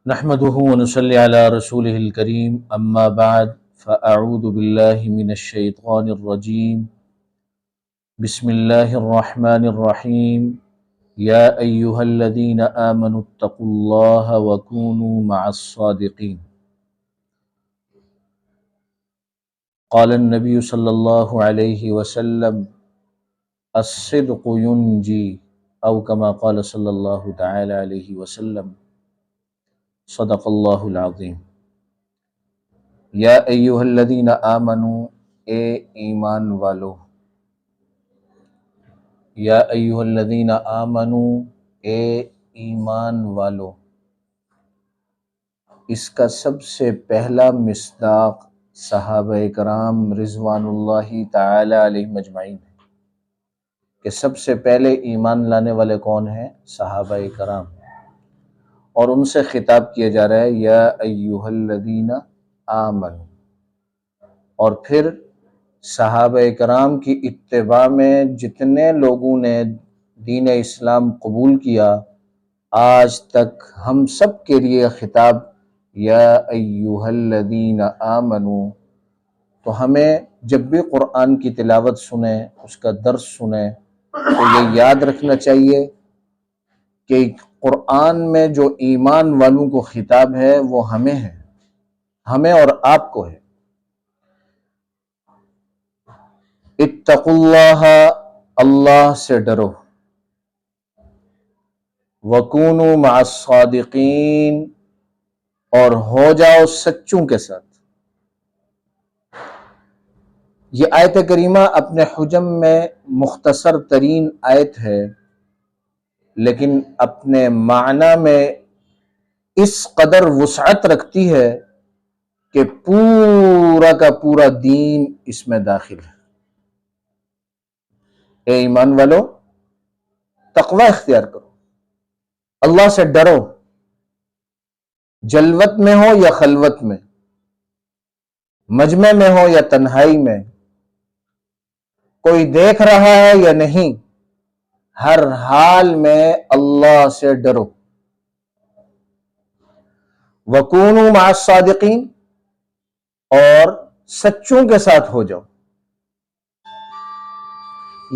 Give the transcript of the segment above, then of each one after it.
نحمده ونصلي على رسوله الكريم اما بعد فاعوذ بالله من الشيطان الرجيم بسم الله الرحمن الرحيم يا ايها الذين آمنوا اتقوا الله وكونوا مع الصادقين قال النبي صلى الله عليه وسلم الصدق ينجي او كما قال صلی اللہ تعالی علیہ وسلم صدق اللہ العظیم۔ یا ایہا الذین آمنوا، اے ایمان والو، یا ایہا الذین آمنوا، اے ایمان والو، اس کا سب سے پہلا مصداق صحابہ کرام رضوان اللہ تعالی علیہم اجمعین ہے کہ سب سے پہلے ایمان لانے والے کون ہیں؟ صحابہ کرام، اور ان سے خطاب کیا جا رہا ہے یا ایہا الذین آمنوا، اور پھر صحابہ کرام کی اتباع میں جتنے لوگوں نے دین اسلام قبول کیا آج تک ہم سب کے لیے خطاب یا ایہا الذین آمنوا۔ تو ہمیں جب بھی قرآن کی تلاوت سنیں، اس کا درس سنیں، تو یہ یاد رکھنا چاہیے کہ قرآن میں جو ایمان والوں کو خطاب ہے وہ ہمیں ہے، ہمیں اور آپ کو ہے۔ اتقوا اللہ، اللہ سے ڈرو، وکونوا مع الصادقین، اور ہو جاؤ سچوں کے ساتھ۔ یہ آیت کریمہ اپنے حجم میں مختصر ترین آیت ہے، لیکن اپنے معنی میں اس قدر وسعت رکھتی ہے کہ پورا کا پورا دین اس میں داخل ہے۔ اے ایمان والو، تقوی اختیار کرو، اللہ سے ڈرو، جلوت میں ہو یا خلوت میں، مجمع میں ہو یا تنہائی میں، کوئی دیکھ رہا ہے یا نہیں، ہر حال میں اللہ سے ڈرو۔ وَكُونُوا مَعَ الصَّادِقِينَ، اور سچوں کے ساتھ ہو جاؤ۔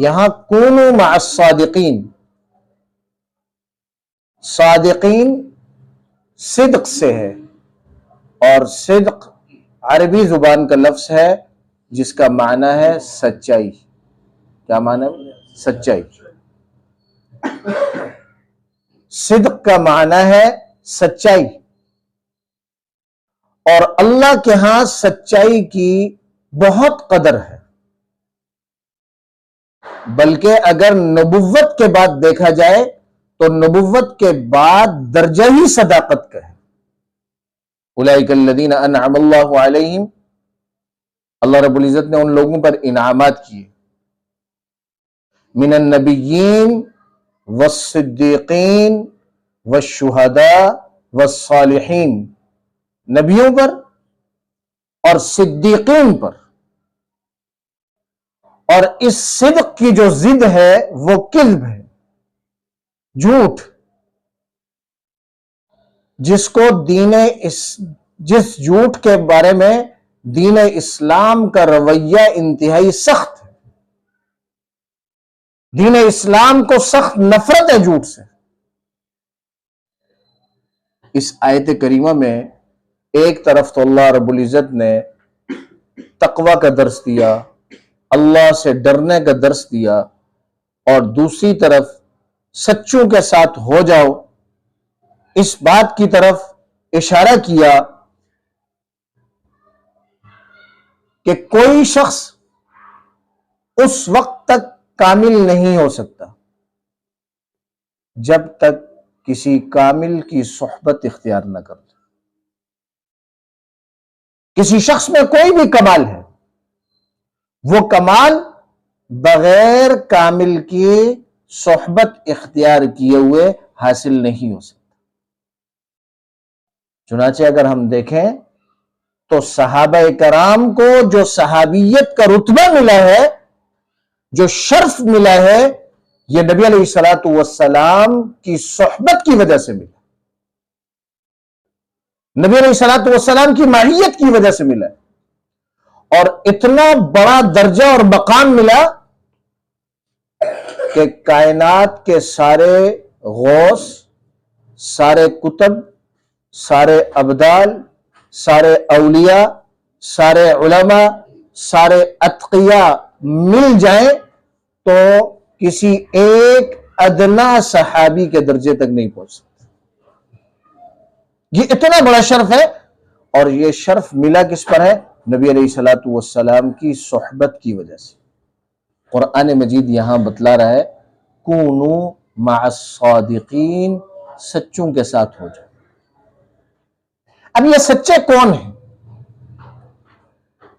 یہاں کونوا مع الصادقین، صادقین صدق سے ہے، اور صدق عربی زبان کا لفظ ہے جس کا معنی ہے سچائی۔ کیا معنی ہے؟ سچائی۔ صدق کا معنی ہے سچائی، اور اللہ کے ہاں سچائی کی بہت قدر ہے، بلکہ اگر نبوت کے بعد دیکھا جائے تو نبوت کے بعد درجہ ہی صداقت کا ہے۔ اولئک الذین انعم اللہ علیہم، اللہ رب العزت نے ان لوگوں پر انعامات کیے، من النبیین والصدیقین والشہداء والصالحین، نبیوں پر اور صدیقین پر۔ اور اس صدق کی جو ضد ہے وہ کذب ہے، جھوٹ، جس جھوٹ کے بارے میں دین اسلام کا رویہ انتہائی سخت ہے۔ دین اسلام کو سخت نفرت ہے جھوٹ سے۔ اس آیت کریمہ میں ایک طرف تو اللہ رب العزت نے تقوی کا درس دیا، اللہ سے ڈرنے کا درس دیا، اور دوسری طرف سچوں کے ساتھ ہو جاؤ، اس بات کی طرف اشارہ کیا کہ کوئی شخص اس وقت تک کامل نہیں ہو سکتا جب تک کسی کامل کی صحبت اختیار نہ کر۔ کسی شخص میں کوئی بھی کمال ہے، وہ کمال بغیر کامل کی صحبت اختیار کیے ہوئے حاصل نہیں ہو سکتا۔ چنانچہ اگر ہم دیکھیں تو صحابہ کرام کو جو صحابیت کا رتبہ ملا ہے، جو شرف ملا ہے، یہ نبی علیہ الصلوۃ والسلام کی صحبت کی وجہ سے ملا، نبی علیہ الصلوۃ والسلام کی ماہیت کی وجہ سے ملا، اور اتنا بڑا درجہ اور مقام ملا کہ کائنات کے سارے غوث، سارے کتب، سارے ابدال، سارے اولیاء، سارے علماء، سارے اتقیاء مل جائیں تو کسی ایک ادنا صحابی کے درجے تک نہیں پہنچ سکتے۔ یہ اتنا بڑا شرف ہے، اور یہ شرف ملا کس پر ہے؟ نبی علیہ الصلوۃ والسلام کی صحبت کی وجہ سے۔ قرآن مجید یہاں بتلا رہا ہے کونوا مع الصادقین، سچوں کے ساتھ ہو جائے۔ اب یہ سچے کون ہیں؟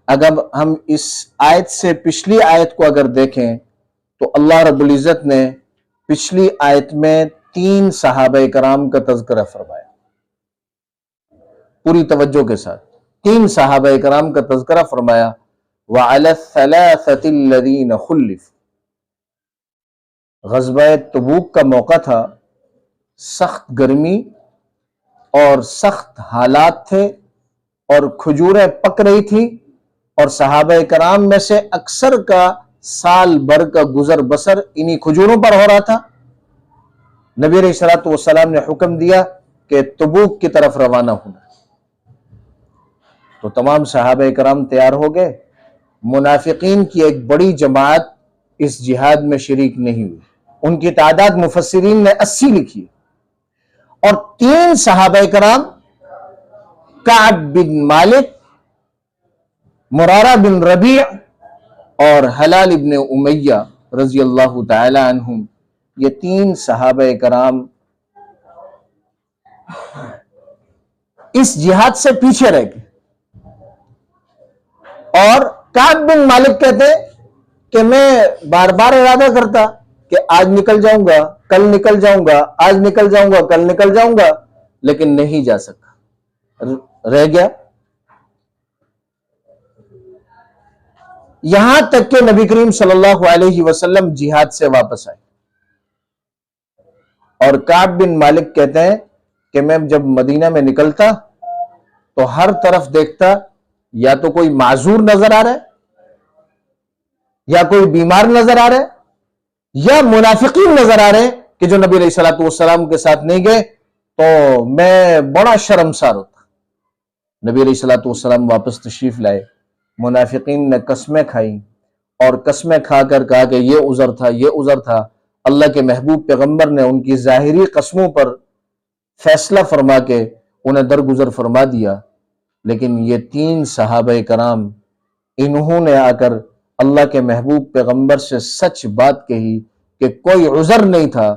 اگر ہم اس آیت سے پچھلی آیت کو اگر دیکھیں تو اللہ رب العزت نے پچھلی آیت میں 3 صحابہ کرام کا تذکرہ فرمایا، پوری توجہ کے ساتھ 3 صحابہ کرام کا تذکرہ فرمایا۔ وَعَلَى الثَّلَاثَةِ الَّذِينَ خُلِّفُوا، غزوہ تبوک کا موقع تھا، سخت گرمی اور سخت حالات تھے، اور کھجوریں پک رہی تھی، اور صحابہ کرام میں سے اکثر کا سال بھر کا گزر بسر انہی کھجوروں پر ہو رہا تھا۔ نبی علیہ الصلوۃ والسلام نے حکم دیا کہ تبوک کی طرف روانہ ہونا، تو تمام صحابہ کرام تیار ہو گئے۔ منافقین کی ایک بڑی جماعت اس جہاد میں شریک نہیں ہوئی، ان کی تعداد مفسرین نے 80 لکھی، اور 3 صحابہ کرام کعب بن مالک، مرارہ بن ربیع اور حلال ابن امیہ رضی اللہ تعالی عنہم، یہ 3 صحابہ کرام اس جہاد سے پیچھے رہ گئے۔ اور کعب بن مالک کہتے کہ میں بار بار ارادہ کرتا کہ آج نکل جاؤں گا، کل نکل جاؤں گا، آج نکل جاؤں گا، کل نکل جاؤں گا، لیکن نہیں جا سکا، رہ گیا۔ یہاں تک کہ نبی کریم صلی اللہ علیہ وسلم جہاد سے واپس آئے، اور کعب بن مالک کہتے ہیں کہ میں جب مدینہ میں نکلتا تو ہر طرف دیکھتا یا تو کوئی معذور نظر آ رہا ہے، یا کوئی بیمار نظر آ رہا ہے، یا منافقین نظر آ رہے ہیں کہ جو نبی علیہ الصلوۃ والسلام کے ساتھ نہیں گئے، تو میں بڑا شرمسار ہوتا۔ نبی علیہ الصلوۃ والسلام واپس تشریف لائے، منافقین نے قسمیں کھائیں، اور قسمیں کھا کر کہا کہ یہ عذر تھا، یہ عذر تھا۔ اللہ کے محبوب پیغمبر نے ان کی ظاہری قسموں پر فیصلہ فرما کے انہیں درگزر فرما دیا، لیکن یہ 3 صحابہ کرام، انہوں نے آ کر اللہ کے محبوب پیغمبر سے سچ بات کہی کہ کوئی عذر نہیں تھا،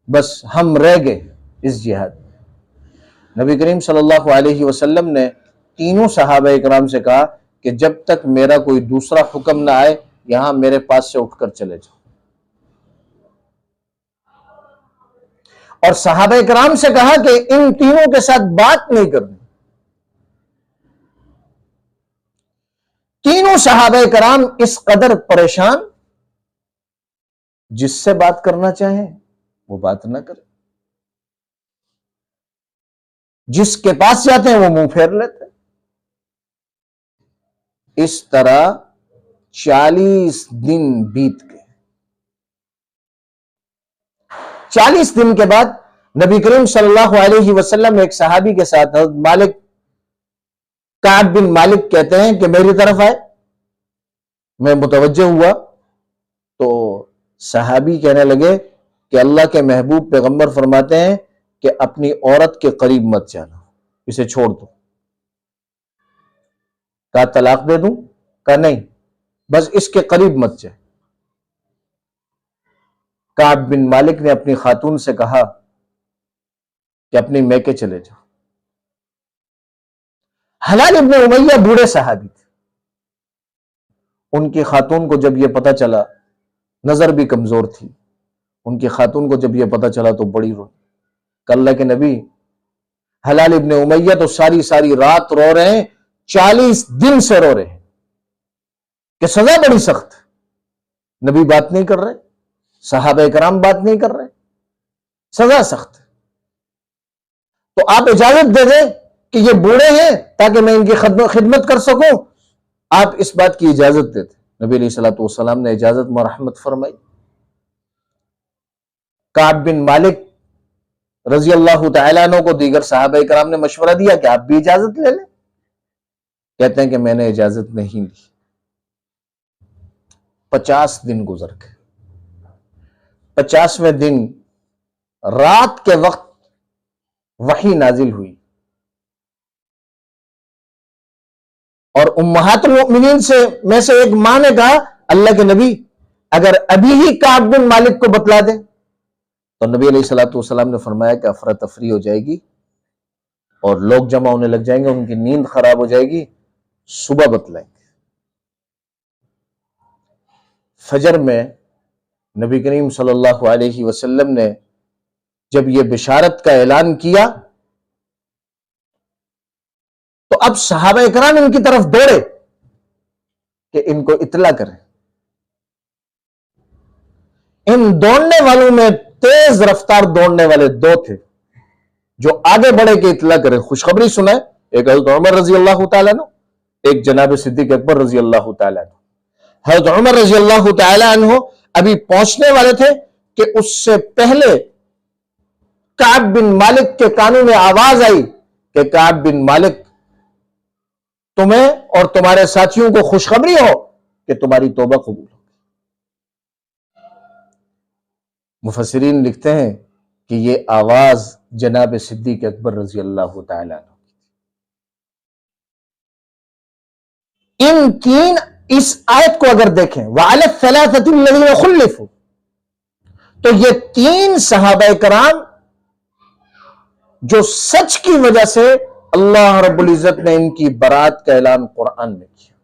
بس ہم رہ گئے اس جہاد۔ نبی کریم صلی اللہ علیہ وسلم نے تینوں صحابہ کرام سے کہا کہ جب تک میرا کوئی دوسرا حکم نہ آئے یہاں میرے پاس سے اٹھ کر چلے جاؤ، اور صحابہ کرام سے کہا کہ ان تینوں کے ساتھ بات نہیں کرنی۔ تینوں صحابہ کرام اس قدر پریشان، جس سے بات کرنا چاہیں وہ بات نہ کرے، جس کے پاس جاتے ہیں وہ منہ پھیر لیتے ہیں۔ اس طرح 40 دن بیت گئے۔ 40 دن کے بعد نبی کریم صلی اللہ علیہ وسلم ایک صحابی کے ساتھ، مالک کعب بن مالک کہتے ہیں کہ میری طرف آئے، میں متوجہ ہوا تو صحابی کہنے لگے کہ اللہ کے محبوب پیغمبر فرماتے ہیں کہ اپنی عورت کے قریب مت جانا، اسے چھوڑ دو۔ کہا طلاق دے دوں؟ کہا نہیں، بس اس کے قریب مت جائے۔ کعب بن مالک نے اپنی خاتون سے کہا کہ اپنی میکے چلے جاؤ۔ حلال ابن امیہ بوڑھے صحابی تھے، ان کی خاتون کو جب یہ پتہ چلا، نظر بھی کمزور تھی، ان کی خاتون کو جب یہ پتہ چلا تو بڑی روئی کہ اللہ کے نبی، حلال ابن امیہ تو ساری رات رو رہے ہیں، 40 دن سے رو رہے ہیں کہ سزا بڑی سخت، نبی بات نہیں کر رہے، صحابہ کرام بات نہیں کر رہے، سزا سخت ہے۔ تو آپ اجازت دے دیں کہ یہ بوڑھے ہیں تاکہ میں ان کی خدمت کر سکوں، آپ اس بات کی اجازت دیتے۔ نبی علیہ الصلوۃ والسلام نے اجازت مرحمت فرمائی۔ کعب بن مالک رضی اللہ تعالیٰ عنہ کو دیگر صحابہ کرام نے مشورہ دیا کہ آپ بھی اجازت لے لیں، کہتے ہیں کہ میں نے اجازت نہیں لی۔ 50 دن گزر گئے۔ 50ویں دن رات کے وقت وحی نازل ہوئی اور امہات المؤمنین میں سے ایک ماں نے کہا، اللہ کے نبی اگر ابھی ہی کعب بن مالک کو بتلا دیں، تو نبی علیہ الصلوۃ والسلام نے فرمایا کہ افراتفری ہو جائے گی اور لوگ جمع ہونے لگ جائیں گے، ان کی نیند خراب ہو جائے گی، صبح بتلائیں گے۔ فجر میں نبی کریم صلی اللہ علیہ وسلم نے جب یہ بشارت کا اعلان کیا تو اب صحابہ کرام ان کی طرف دوڑے کہ ان کو اطلاع کریں۔ ان دوڑنے والوں میں تیز رفتار دوڑنے والے دو تھے جو آگے بڑھے کہ اطلاع کریں، خوشخبری سنائے۔ ایک حضرت عمر رضی اللہ تعالیٰ عنہ، ایک جناب صدیق اکبر رضی اللہ تعالیٰ عنہ۔ حضرت عمر رضی اللہ تعالیٰ عنہ ابھی پہنچنے والے تھے کہ اس سے پہلے کعب بن مالک کے کانوں میں آواز آئی کہ کعب بن مالک، تمہیں اور تمہارے ساتھیوں کو خوشخبری ہو کہ تمہاری توبہ قبول ہو۔ مفسرین لکھتے ہیں کہ یہ آواز جناب صدیق اکبر رضی اللہ تعالیٰ عنہ۔ ان تین اس آیت کو اگر دیکھیں وَعَلَى الثَّلَاثَةِ الَّذِينَ خُلِّفُوا، تو یہ تین صحابہ کرام جو سچ کی وجہ سے اللہ رب العزت نے ان کی برات کا اعلان قرآن میں کیا،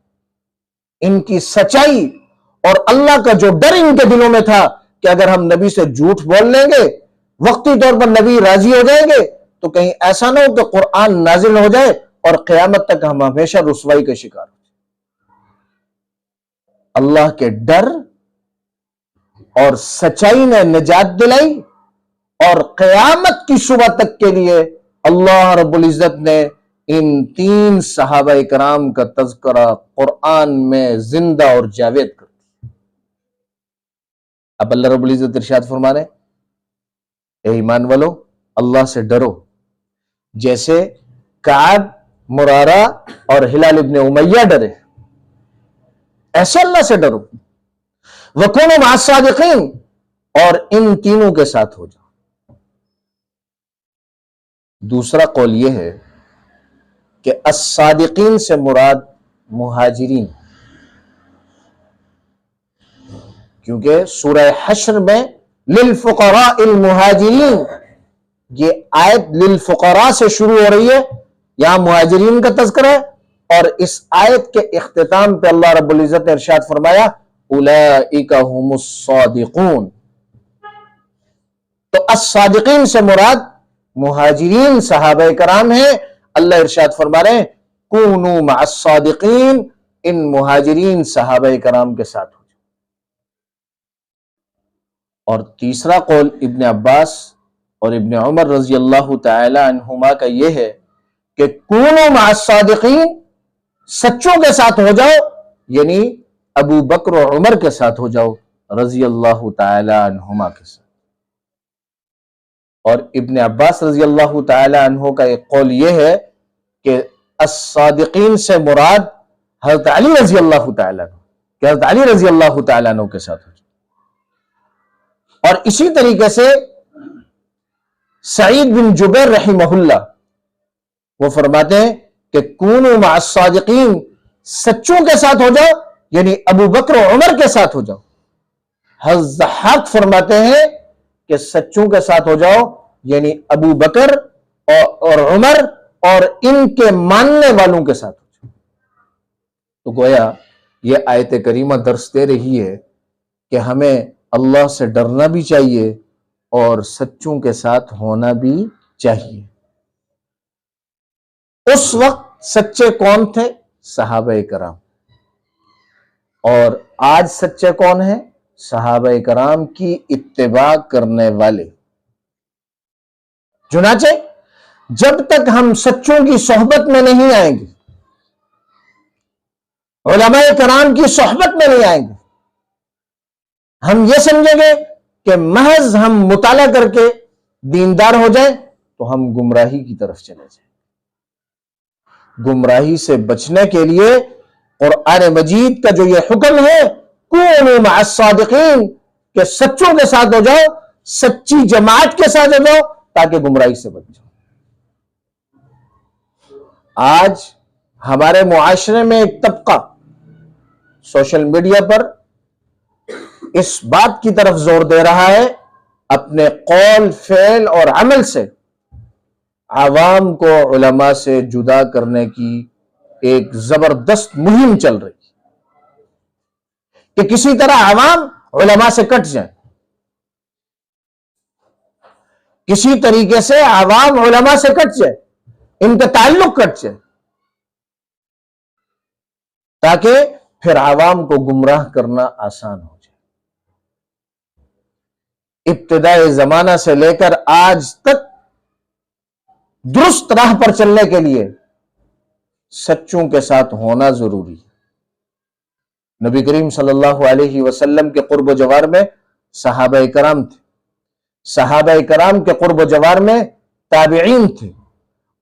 ان کی سچائی اور اللہ کا جو ڈر ان کے دلوں میں تھا کہ اگر ہم نبی سے جھوٹ بول لیں گے، وقتی طور پر نبی راضی ہو جائیں گے تو کہیں ایسا نہ ہو کہ قرآن نازل ہو جائے اور قیامت تک ہم ہمیشہ رسوائی کے شکار ہو۔ اللہ کے ڈر اور سچائی نے نجات دلائی، اور قیامت کی صبح تک کے لیے اللہ رب العزت نے ان تین صحابہ کرام کا تذکرہ قرآن میں زندہ اور جاوید کر دیا۔ اب اللہ رب العزت ارشاد فرما رہے، اے ایمان والو اللہ سے ڈرو جیسے کعب، مرارہ اور ہلال ابن امیہ ڈرے، ایسے اللہ سے ڈرو۔ وَكُونُوا مَعَ الصَّادِقِينَ، اور ان تینوں کے ساتھ ہو جاؤ۔ دوسرا قول یہ ہے کہ الصادقین سے مراد مہاجرین، کیونکہ سورہ حشر میں للفقراء المہاجرین، یہ آیت للفقراء سے شروع ہو رہی ہے، یہاں مہاجرین کا تذکرہ ہے، اور اس آیت کے اختتام پہ اللہ رب العزت نے ارشاد فرمایا اولئک هم الصادقون۔ تو الصادقین سے مراد مہاجرین صحابہ کرام ہیں۔ اللہ ارشاد فرما رہے ہیں کونوا مع الصادقین، ان مہاجرین صحابہ کرام کے ساتھ ہو جائے۔ اور تیسرا قول ابن عباس اور ابن عمر رضی اللہ تعالی عنہما کا یہ ہے کہ کونوا مع الصادقین، سچوں کے ساتھ ہو جاؤ، یعنی ابو بکر و عمر کے ساتھ ہو جاؤ رضی اللہ تعالی عنہما کے ساتھ۔ اور ابن عباس رضی اللہ تعالی عنہ کا ایک قول یہ ہے کہ الصادقین سے مراد حضرت علی رضی اللہ تعالی عنہ، کہ حضرت علی رضی اللہ تعالی عنہ کے ساتھ ہو جاؤ۔ اور اسی طریقے سے سعید بن جبیر رحمہ اللہ وہ فرماتے ہیں کہ کونوا مع الصادقین، سچوں کے ساتھ ہو جاؤ، یعنی ابو بکر و عمر کے ساتھ ہو جاؤ۔ حضرت ضحاک فرماتے ہیں کہ سچوں کے ساتھ ہو جاؤ یعنی ابو بکر اور عمر اور ان کے ماننے والوں کے ساتھ ہو جاؤ۔ تو گویا یہ آیت کریمہ درس دے رہی ہے کہ ہمیں اللہ سے ڈرنا بھی چاہیے اور سچوں کے ساتھ ہونا بھی چاہیے۔ اس وقت سچے کون تھے؟ صحابہ کرام۔ اور آج سچے کون ہیں؟ صحابہ کرام کی اتباع کرنے والے۔ چنانچہ جب تک ہم سچوں کی صحبت میں نہیں آئیں گے، علماء کرام کی صحبت میں نہیں آئیں گے، ہم یہ سمجھیں گے کہ محض ہم مطالعہ کر کے دیندار ہو جائیں تو ہم گمراہی کی طرف چلے جائیں۔ گمراہی سے بچنے کے لیے قرآن مجید کا جو یہ حکم ہے، کونوا مع الصادقین، کہ سچوں کے ساتھ ہو جاؤ، سچی جماعت کے ساتھ ہو جاؤ تاکہ گمراہی سے بچ جاؤ۔ آج ہمارے معاشرے میں ایک طبقہ سوشل میڈیا پر اس بات کی طرف زور دے رہا ہے، اپنے قول، فعل اور عمل سے عوام کو علماء سے جدا کرنے کی ایک زبردست مہم چل رہی ہے کہ کسی طرح عوام علماء سے کٹ جائیں، کسی طریقے سے عوام علماء سے کٹ جائے، ان کا تعلق کٹ جائے، تاکہ پھر عوام کو گمراہ کرنا آسان ہو جائے۔ ابتدائی زمانہ سے لے کر آج تک درست راہ پر چلنے کے لیے سچوں کے ساتھ ہونا ضروری ہے۔ نبی کریم صلی اللہ علیہ وسلم کے قرب و جوار میں صحابہ کرام تھے، صحابہ کرام کے قرب و جوار میں تابعین تھے،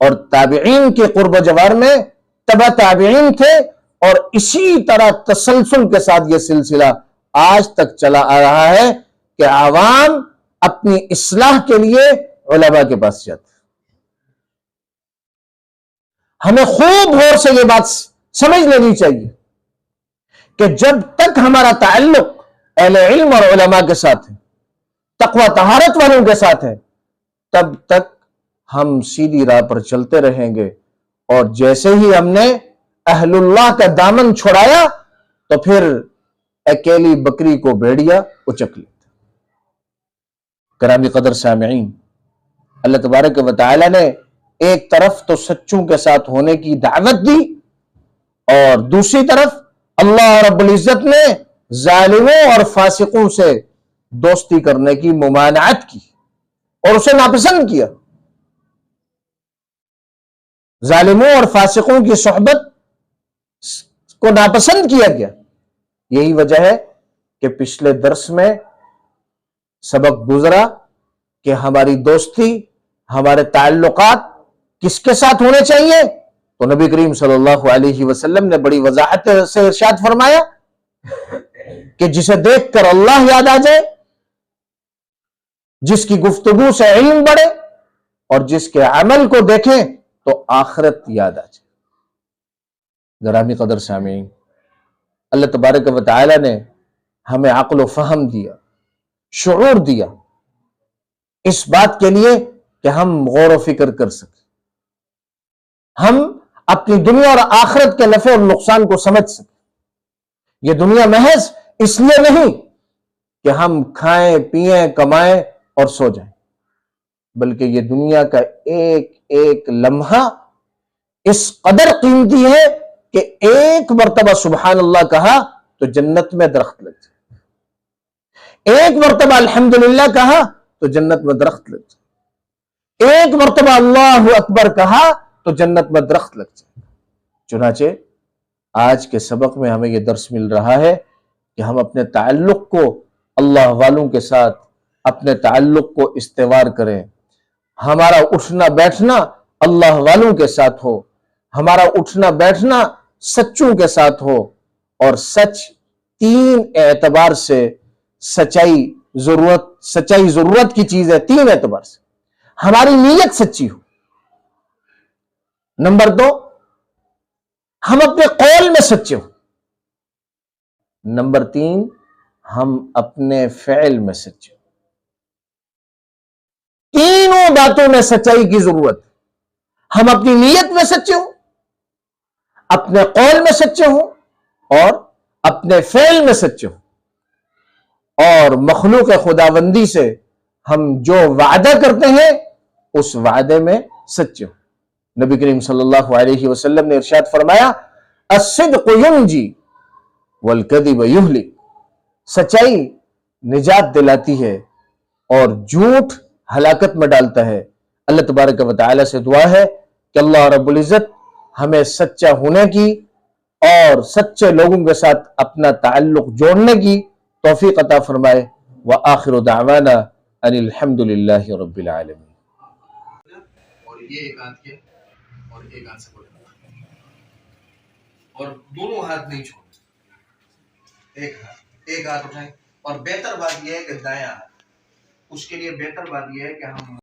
اور تابعین کے قرب و جوار میں تبع تابعین تھے، اور اسی طرح تسلسل کے ساتھ یہ سلسلہ آج تک چلا آ رہا ہے کہ عوام اپنی اصلاح کے لیے علماء کے پاس جاتے۔ ہمیں خوب غور سے یہ بات سمجھ لینی چاہیے کہ جب تک ہمارا تعلق اہل علم اور علماء کے ساتھ ہے، تقوی طہارت والوں کے ساتھ ہے، تب تک ہم سیدھی راہ پر چلتے رہیں گے، اور جیسے ہی ہم نے اہل اللہ کا دامن چھڑایا تو پھر اکیلی بکری کو بھیڑیا اچک لیتا۔ گرامی قدر سامعین، اللہ تبارک و تعالی نے ایک طرف تو سچوں کے ساتھ ہونے کی دعوت دی، اور دوسری طرف اللہ رب العزت نے ظالموں اور فاسقوں سے دوستی کرنے کی ممانعت کی اور اسے ناپسند کیا۔ ظالموں اور فاسقوں کی صحبت کو ناپسند کیا گیا۔ یہی وجہ ہے کہ پچھلے درس میں سبق گزرا کہ ہماری دوستی، ہمارے تعلقات کس کے ساتھ ہونے چاہیے، تو نبی کریم صلی اللہ علیہ وسلم نے بڑی وضاحت سے ارشاد فرمایا کہ جسے دیکھ کر اللہ یاد آ جائے، جس کی گفتگو سے علم بڑھے، اور جس کے عمل کو دیکھیں تو آخرت یاد آ جائے۔ گرامی قدر سامعین، اللہ تبارک و تعالی نے ہمیں عقل و فہم دیا، شعور دیا، اس بات کے لیے کہ ہم غور و فکر کر سکیں، ہم اپنی دنیا اور آخرت کے نفع اور نقصان کو سمجھ سکیں۔ یہ دنیا محض اس لیے نہیں کہ ہم کھائیں، پئیں، کمائیں اور سو جائیں، بلکہ یہ دنیا کا ایک ایک لمحہ اس قدر قیمتی ہے کہ ایک مرتبہ سبحان اللہ کہا تو جنت میں درخت لگ جائے، ایک مرتبہ الحمدللہ کہا تو جنت میں درخت لگ جائے، ایک مرتبہ اللہ اکبر کہا تو جنت میں درخت لگ جائے۔ چنانچہ آج کے سبق میں ہمیں یہ درس مل رہا ہے کہ ہم اپنے تعلق کو اللہ والوں کے ساتھ، اپنے تعلق کو استوار کریں، ہمارا اٹھنا بیٹھنا اللہ والوں کے ساتھ ہو، ہمارا اٹھنا بیٹھنا سچوں کے ساتھ ہو، اور سچ تین اعتبار سے سچائی ضرورت کی چیز ہے۔ تین اعتبار سے ہماری نیت سچی ہو، نمبر دو ہم اپنے قول میں سچے ہوں، نمبر تین ہم اپنے فعل میں سچے ہوں۔ تینوں باتوں میں سچائی کی ضرورت ہے۔ ہم اپنی نیت میں سچے ہوں، اپنے قول میں سچے ہوں، اور اپنے فعل میں سچے ہوں، اور مخلوق خداوندی سے ہم جو وعدہ کرتے ہیں اس وعدے میں سچے ہوں۔ نبی کریم صلی اللہ علیہ وسلم نے ارشاد فرمایا، الصدق ینجی والکذب یہلک، سچائی نجات دلاتی ہے اور جھوٹ ہلاکت میں ڈالتا ہے۔ اللہ تبارک و تعالی سے دعا ہے کہ اللہ رب العزت ہمیں سچا ہونے کی اور سچے لوگوں کے ساتھ اپنا تعلق جوڑنے کی توفیق عطا فرمائے۔ وآخر دعوانا ان الحمد للہ رب العالمین۔ اور یہ ایک ہاتھ کیا اور ایک ہاتھ سے بولے اور دونوں ہاتھ نہیں چھوڑے، ایک ہاتھ اٹھائیں۔ اور بہتر بات یہ ہے کہ دائیں ہاتھ، اس کے لیے بہتر بات یہ ہے کہ ہم